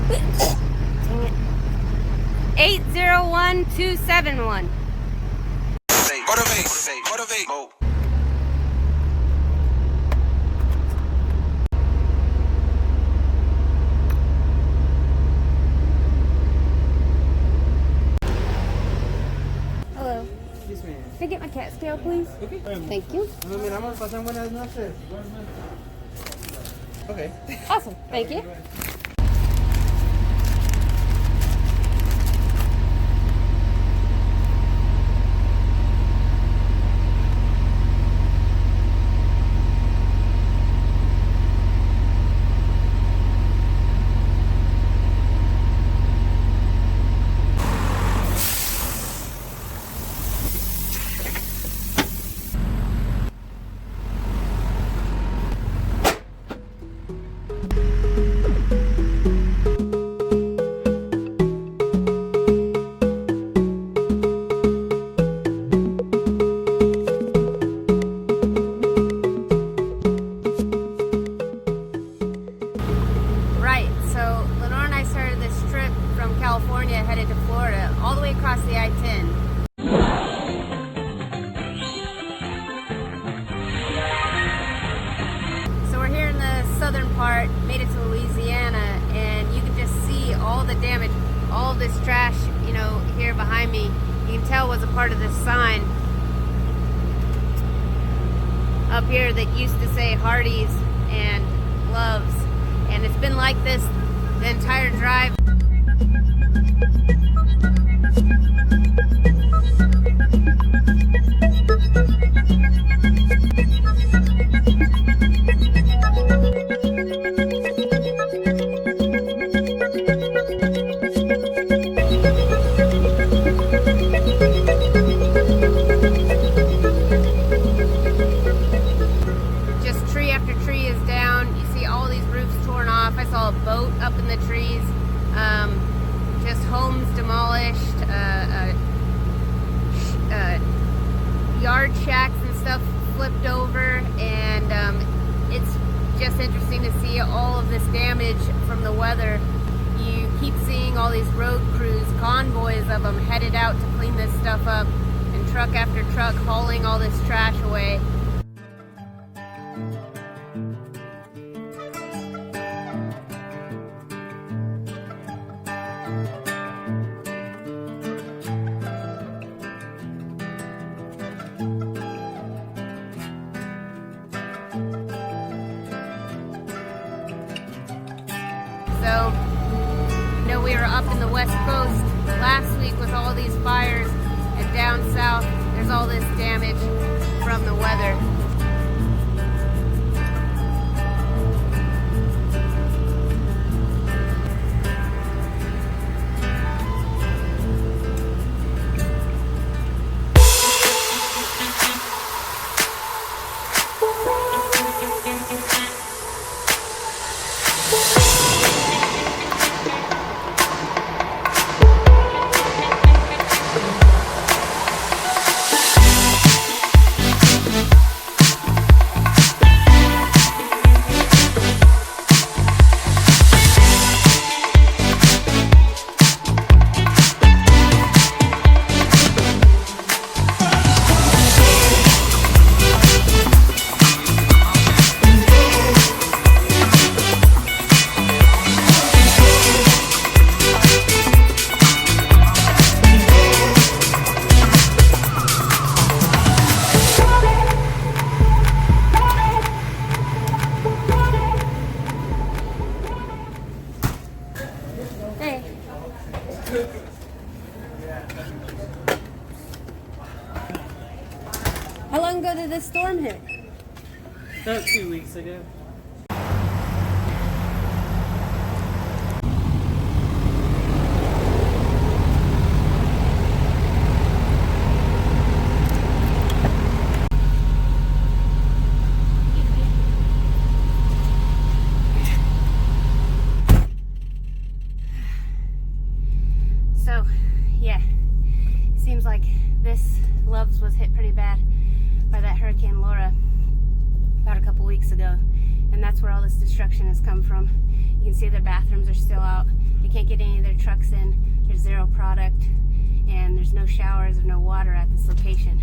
Dang it. 801271. Motivate. Hello. Yes, ma'am. Can I get my cat scale, please? Okay. Thank you. Miramos, pasan buenas noches. Okay. Awesome. Thank you. California headed to Florida, all the way across the I-10. So we're here in the southern part, made it to Louisiana, and you can just see all the damage, all this trash, you know, here behind me. You can tell was a part of this sign up here that used to say Hardee's and Loves, and it's been like this the entire drive. Just tree after tree is down. You see all these roofs torn off. I saw a boat up in the trees. Just homes demolished, yard shacks and stuff flipped over, and it's just interesting to see all of this damage from the weather. You keep seeing all these road crews, convoys of them headed out to clean this stuff up, and truck after truck hauling all this trash away. So, you know, we were up in the West Coast last week with all these fires, and down south there's all this damage from the weather. How long ago did this storm hit? About 2 weeks ago. So, yeah, it seems like this Loves was hit pretty bad by that Hurricane Laura about a couple weeks ago, and that's where all this destruction has come from. You can see their bathrooms are still out. They can't get any of their trucks in. There's zero product, and there's no showers or no water at this location.